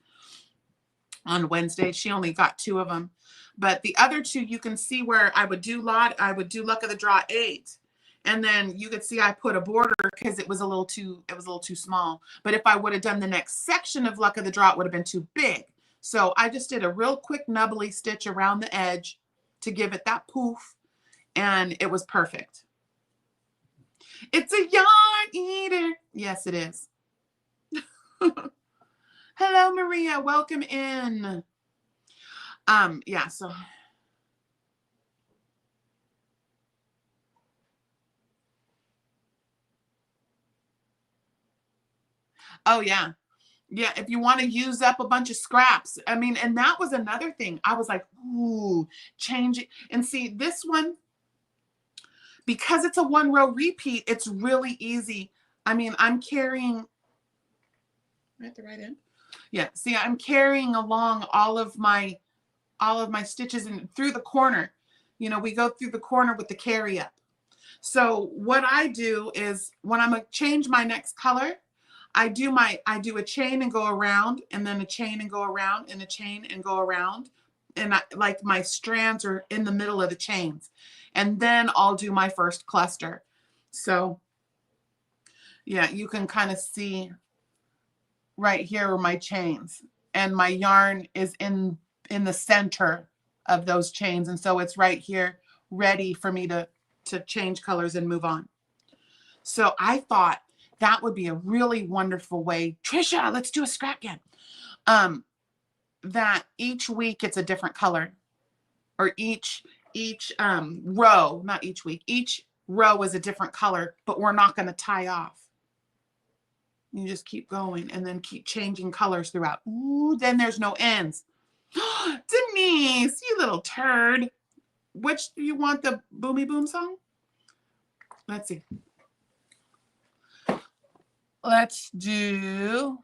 on Wednesday. She only got 2 of them. But the other 2, you can see where I would do Luck of the Draw 8. And then you could see I put a border because it was a little too small. But if I would have done the next section of Luck of the Draw, it would have been too big. So I just did a real quick nubbly stitch around the edge to give it that poof. And it was perfect. It's a yarn eater. Yes, it is. Hello, Maria. Welcome in. Yeah, so. Oh, yeah. Yeah, if you want to use up a bunch of scraps. I mean, and that was another thing. I was like, ooh, change it. And see, this one, because it's a 1 row repeat, it's really easy. I mean, I'm carrying, at the right end? Yeah, see, I'm carrying along all of my stitches and through the corner. You know, we go through the corner with the carry up. So what I do is when I'm going to change my next color, I do a chain and go around, and then a chain and go around, and a chain and go around. And like my strands are in the middle of the chains. And then I'll do my first cluster. So yeah, you can kind of see right here are my chains. And my yarn is in the center of those chains. And so it's right here ready for me to change colors and move on. So I thought that would be a really wonderful way. Trisha, let's do a scrap again. That each week it's a different color, or each row, not each week, each row is a different color, but we're not going to tie off. You just keep going and then keep changing colors throughout. Ooh, then there's no ends. Denise, you little turd. Which do you want, the Boomy Boom song? Let's see. Let's do,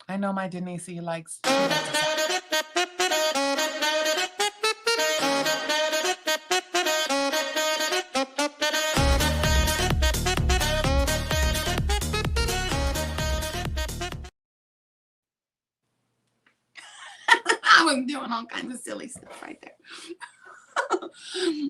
I know my Denise likes. I was doing all kinds of silly stuff right there.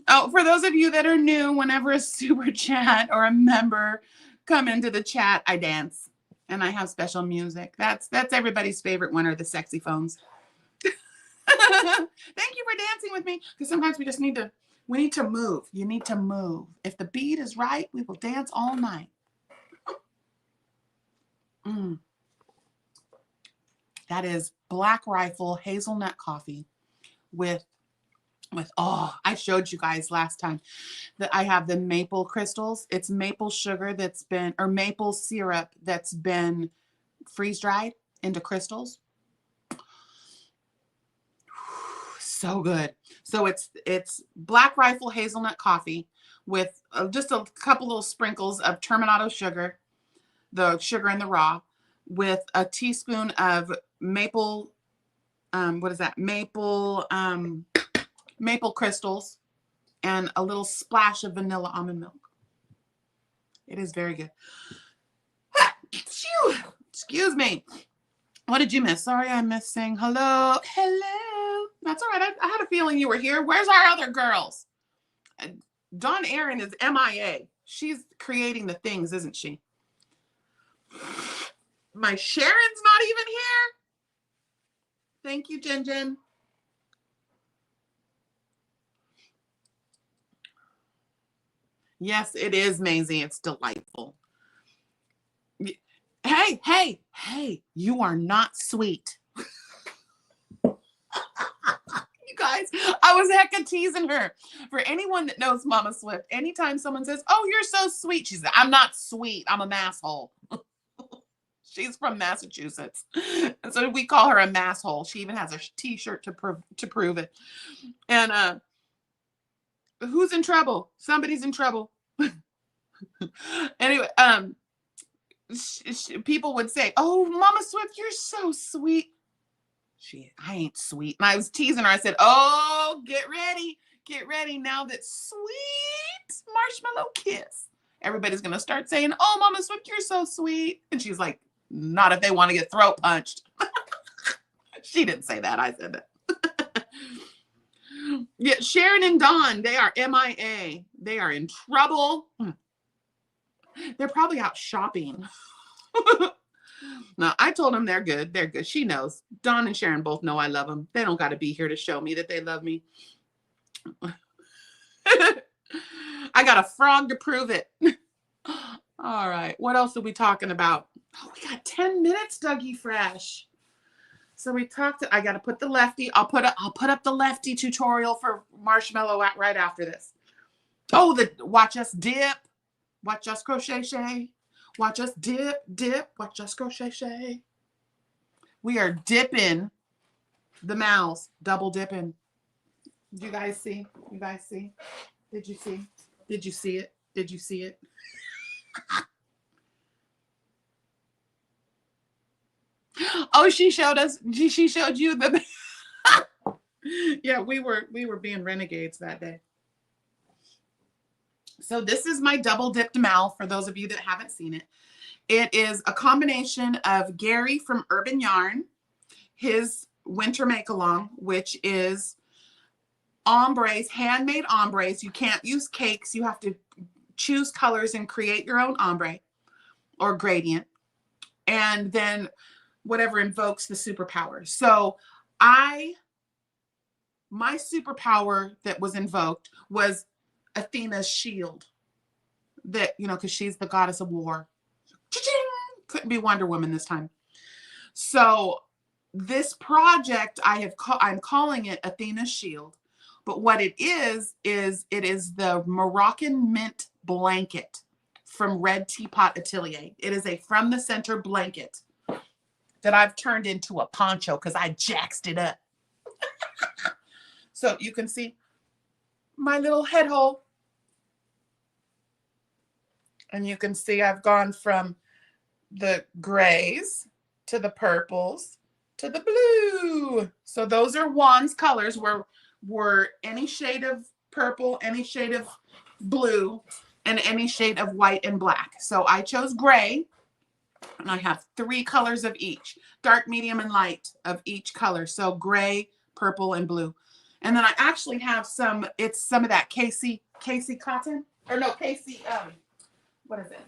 Oh, for those of you that are new, whenever a super chat or a member come into the chat, I dance and I have special music. That's everybody's favorite one, are the sexy phones. Thank you for dancing with me, because sometimes we just need to move. You need to move. If the beat is right, we will dance all night. That is Black Rifle hazelnut coffee with oh, I showed you guys last time that I have the maple crystals. It's maple sugar that's been, or maple syrup that's been freeze dried into crystals. So good. So it's Black Rifle hazelnut coffee with just a couple little sprinkles of terminato sugar, the sugar in the raw, with a teaspoon of maple, what is that? Maple crystals, and a little splash of vanilla almond milk. It is very good. Excuse me. What did you miss? Sorry, I missed saying hello. Hello. That's all right. I had a feeling you were here. Where's our other girls? Dawn Erin is MIA. She's creating the things, isn't she? My Sharon's not even here. Thank you, Jen Jen. Yes, it is, Maisie. It's delightful. Hey, hey, hey, you are not sweet. You guys, I was hecka teasing her. For anyone that knows Mama Swift, anytime someone says, oh, you're so sweet, she says, I'm not sweet. I'm a masshole. She's from Massachusetts. And so we call her a masshole. She even has a t-shirt to prove it. And who's in trouble? Somebody's in trouble. Anyway, people would say, oh, Mama Swift, you're so sweet. I ain't sweet. And I was teasing her. I said, oh, get ready now, that sweet marshmallow kiss. Everybody's going to start saying, oh, Mama Swift, you're so sweet. And she's like, not if they want to get throat punched. She didn't say that. I said that. Yeah, Sharon and Dawn, they are MIA. They are in trouble. They're probably out shopping. No, I told them they're good. They're good. She knows. Dawn and Sharon both know I love them. They don't got to be here to show me that they love me. I got a frog to prove it. All right. What else are we talking about? Oh, we got 10 minutes, Dougie Fresh. So we talked. I got to put the lefty. I'll put up the lefty tutorial for marshmallow right after this. Oh, the watch us dip, watch us crochet, watch us dip, watch us crochet. We are dipping the mouse, double dipping. Did you guys see? You guys see? Did you see? Did you see it? Did you see it? Oh, she showed us. She showed you the. Yeah, we were being renegades that day. So this is my double dipped mal for those of you that haven't seen it. It is a combination of Gary from Urban Yarn, his winter make along, which is ombres, handmade ombres. You can't use cakes. You have to choose colors and create your own ombre or gradient. And then whatever invokes the superpower. So my superpower that was invoked was Athena's shield. That, you know, because she's the goddess of war. Couldn't be Wonder Woman this time. So this project I'm calling it Athena's shield. But what it is it is the Moroccan Mint blanket from Red Teapot Atelier. It is a from the center blanket that I've turned into a poncho because I jaxed it up. So you can see my little head hole. And you can see I've gone from the grays to the purples to the blue. So those are Juan's colors, were any shade of purple, any shade of blue, and any shade of white and black. So I chose gray, and I have 3 colors of each, dark, medium, and light of each color. So gray, purple, and blue. And then I actually have some of that Casey cotton, or no, Casey, what is it?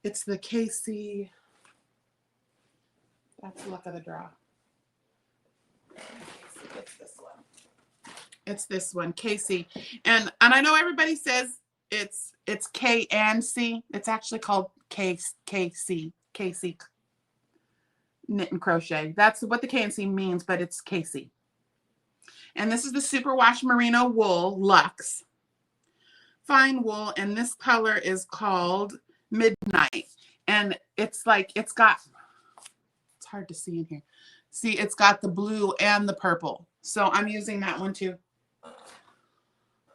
It's the Casey, that's luck of the draw. It's this one. It's this one, Casey. And I know everybody says it's K and C. It's actually called KC Knit and Crochet. That's what the K and C means, but it's Casey. And this is the Superwash Merino Wool Luxe Fine Wool, and this color is called Midnight. And it's like, it's hard to see in here. See, it's got the blue and the purple. So I'm using that one too.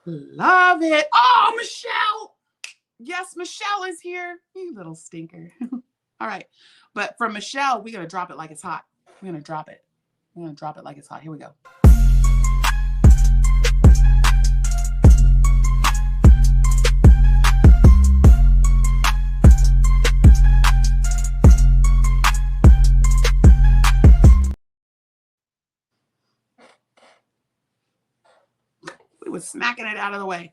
Love it. Oh, Michelle. Yes, Michelle is here. You little stinker. All right. But from Michelle, we're going to drop it like it's hot. We're going to drop it. We're going to drop it like it's hot. Here we go. We was smacking it out of the way.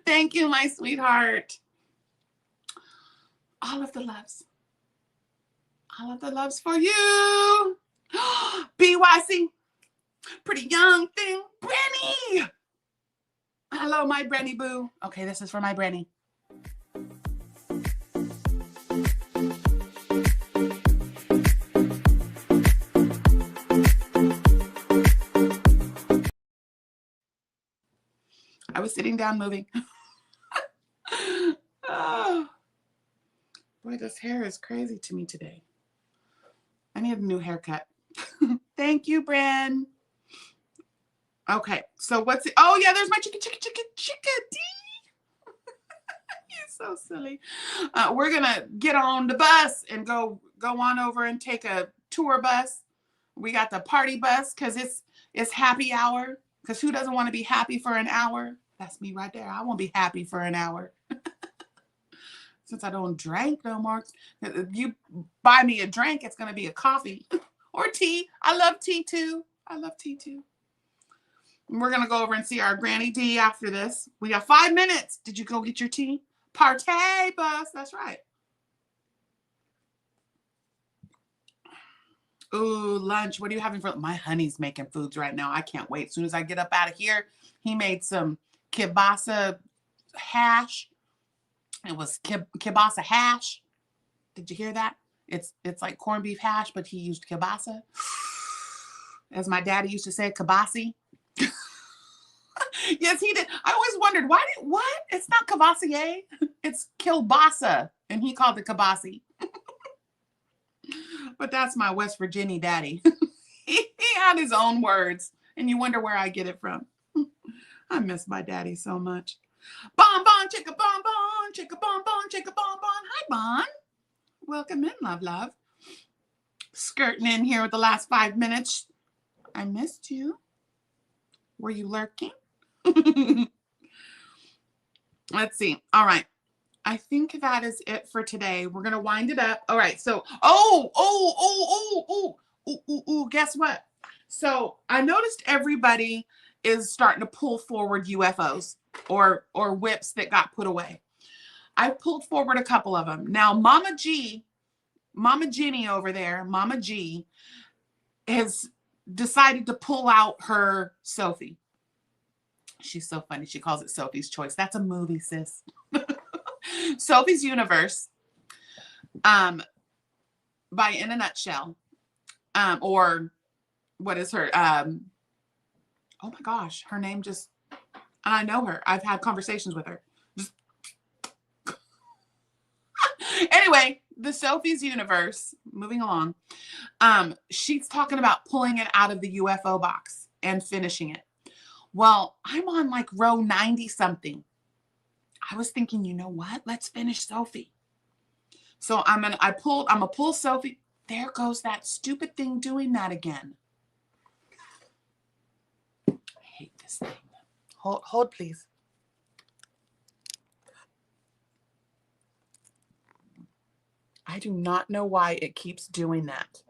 Thank you, my sweetheart. All of the loves. All of the loves for you. BYC. Pretty young thing. Brenny. Hello, my Brenny boo. Okay, this is for my Brenny. I was sitting down moving. Oh, boy, this hair is crazy to me today. I need a new haircut. Thank you, Bren. Okay, so what's it? Oh, yeah, there's my chickadee. You're so silly. We're going to get on the bus and go on over and take a tour bus. We got the party bus because it's happy hour. Because who doesn't want to be happy for an hour? That's me right there. I won't be happy for an hour. Since I don't drink no more. If you buy me a drink, it's going to be a coffee or tea. I love tea too. I love tea too. And we're going to go over and see our Granny D after this. We got 5 minutes. Did you go get your tea? Partay bus. That's right. Ooh, lunch. What are you having for? My honey's making foods right now. I can't wait. As soon as I get up out of here, he made some kielbasa hash. It was kielbasa hash. Did you hear that? It's like corned beef hash, but he used kielbasa. As my daddy used to say, kibasi. Yes, he did. I always wondered, what? It's not Cavassier. It's kielbasa. And he called it kibasi. But that's my West Virginia daddy. He had his own words. And you wonder where I get it from. I miss my daddy so much. Bon bon, chicka bon bon, chicka bon bon, chicka bon bon. Hi, Bon. Welcome in, love. Skirting in here with the last 5 minutes. I missed you. Were you lurking? Let's see. All right. I think that is it for today. We're going to wind it up. All right. So, guess what? So I noticed everybody is starting to pull forward UFOs or whips that got put away. I pulled forward a couple of them. Now, Mama Jenny over there, Mama G, has decided to pull out her Sophie. She's so funny. She calls it Sophie's Choice. That's a movie, sis. Sophie's Universe, by In a Nutshell, or what is her, oh my gosh, her name just, and I know her. I've had conversations with her. Just Anyway, the Sophie's universe, moving along. She's talking about pulling it out of the UFO box and finishing it. Well, I'm on like row 90 something. I was thinking, you know what? Let's finish Sophie. So I'm gonna pull Sophie. There goes that stupid thing doing that again. I hate this thing. Hold please. I do not know why it keeps doing that.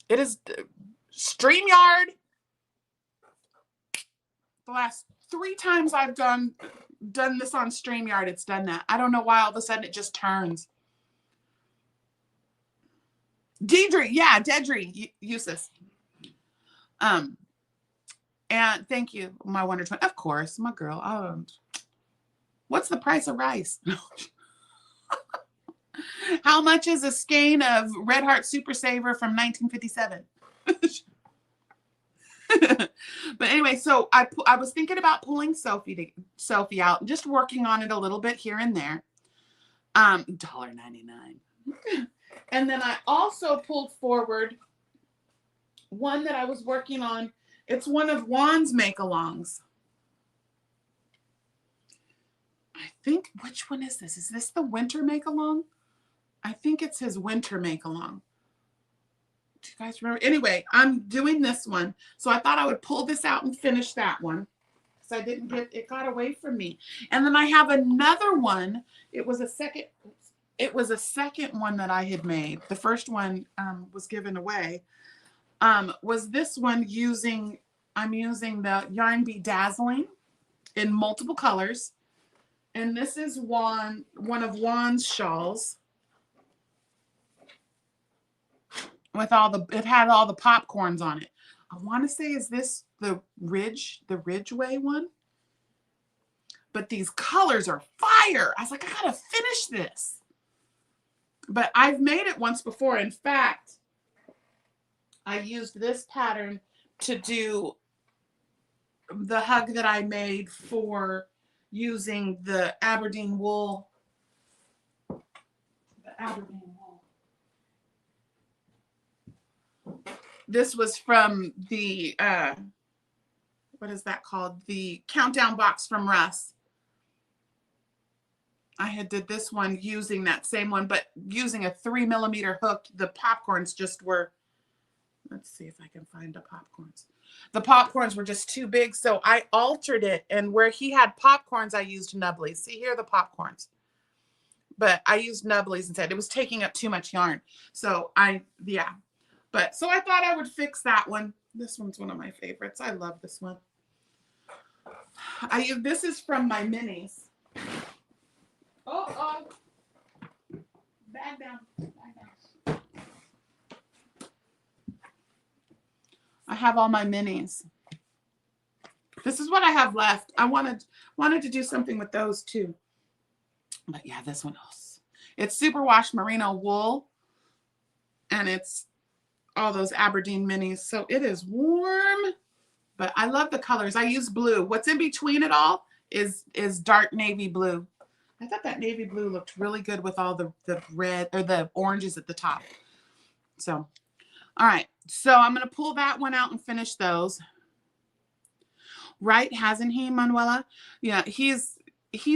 It is StreamYard. The last 3 times I've done this on StreamYard, it's done that. I don't know why all of a sudden it just turns. Deidre, yeah, Dedry, Usis. And thank you, my Wonder Twin. Of course, my girl. What's the price of rice? How much is a skein of Red Heart Super Saver from 1957? But anyway, so I was thinking about pulling Sophie out, just working on it a little bit here and there. $1.99. And then I also pulled forward one that I was working on. It's one of Juan's make-alongs. I think, which one is this? Is this the winter make-along? I think it's his winter make-along. Do you guys remember? Anyway, I'm doing this one. So I thought I would pull this out and finish that one. Because I didn't get, it got away from me. And then I have another one. It was a second one that I had made. The first one was given away. Was this one I'm using the Yarn Bee Dazzling in multiple colors. And this is one of Juan's shawls. With it had all the popcorns on it. I want to say, is this the Ridgeway one? But these colors are fire. I was like, I gotta finish this. But I've made it once before. In fact, I used this pattern to do the hug that I made for using the Aberdeen wool. This was from the, what is that called? The countdown box from Russ. I had did this one using that same one, but using a 3mm hook. The popcorns just were, let's see if I can find the popcorns. The popcorns were just too big, so I altered it. And where he had popcorns, I used nubblies. See, here are the popcorns. But I used nubblies instead. It was taking up too much yarn. So yeah. But so I thought I would fix that one. This one's one of my favorites. I love this one. This is from my minis. Oh. Bag down. I have all my minis. This is what I have left. I wanted to do something with those too. But yeah, this one, it's superwash merino wool. And it's all those Aberdeen minis. So it is warm, but I love the colors. I use blue. What's in between it all is dark navy blue. I thought that navy blue looked really good with all the red or the oranges at the top. So, all right. So I'm going to pull that one out and finish those. Right? Hasn't he, Manuela? Yeah, he's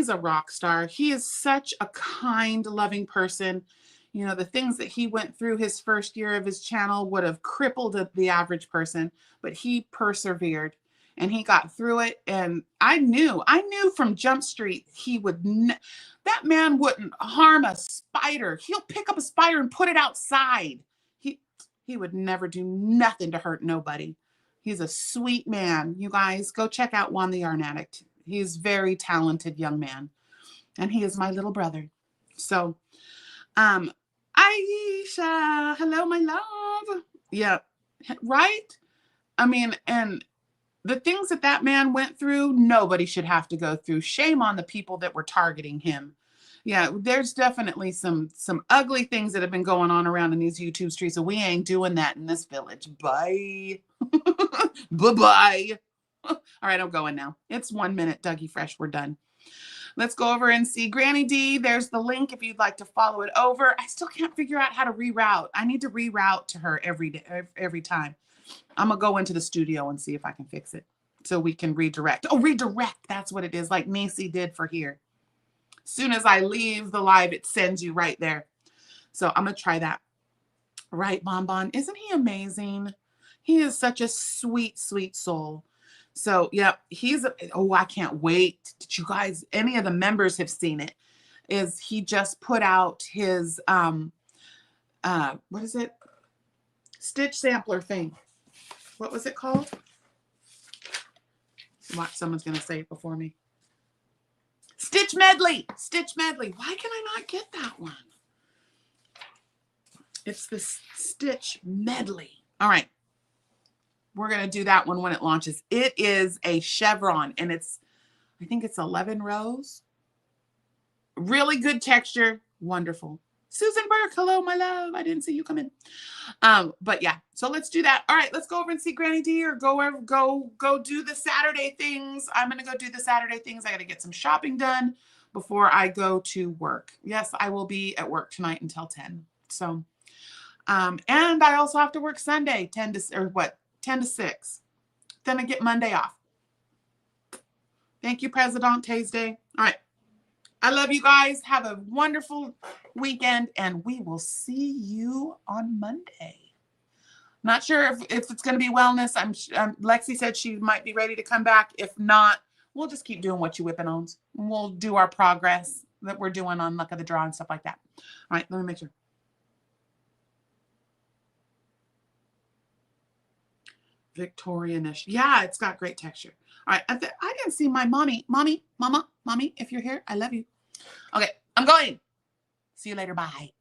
a rock star. He is such a kind, loving person. You know, the things that he went through his first year of his channel would have crippled the average person, but he persevered and he got through it. And I knew from Jump Street, that man wouldn't harm a spider. He'll pick up a spider and put it outside. He would never do nothing to hurt nobody. He's a sweet man. You guys go check out Juan the Yarn Addict. He's a very talented young man, and he is my little brother. So, Aisha, hello, my love. Yeah, right? I mean, and the things that man went through, nobody should have to go through. Shame on the people that were targeting him. Yeah, there's definitely some ugly things that have been going on around in these YouTube streets, and we ain't doing that in this village. Bye. Bye-bye. All right, I'm going now. It's 1 minute, Dougie Fresh. We're done. Let's go over and see Granny D. There's the link if you'd like to follow it over. I still can't figure out how to reroute. I need to reroute to her every day, every time. I'm going to go into the studio and see if I can fix it so we can redirect. Oh, redirect. That's what it is, like Macy did for here. As soon as I leave the live, it sends you right there. So I'm going to try that. Right, Bonbon? Isn't he amazing? He is such a sweet, sweet soul. So, yeah, I can't wait. Did you guys, any of the members have seen it, is he just put out his, what is it? Stitch sampler thing. What was it called? Watch, someone's going to say it before me. Stitch Medley. Stitch Medley. Why can I not get that one? It's the Stitch Medley. All right. We're going to do that one when it launches. It is a chevron, and I think it's 11 rows. Really good texture. Wonderful. Susan Burke, hello, my love. I didn't see you come in. But yeah, so let's do that. All right, let's go over and see Granny D, or go do the Saturday things. I'm going to go do the Saturday things. I got to get some shopping done before I go to work. Yes, I will be at work tonight until 10. So, and I also have to work Sunday, 10 to 6. Then I get Monday off. Thank you, Presidente Day. All right. I love you guys. Have a wonderful weekend, and we will see you on Monday. Not sure if it's going to be wellness. Lexi said she might be ready to come back. If not, we'll just keep doing What You Whippin' owns. We'll do our progress that we're doing on Luck of the Draw and stuff like that. All right, let me make sure. Victorian-ish. Yeah, it's got great texture. All right, I didn't see my mommy, if you're here, I love you. Okay, I'm going. See you later. Bye.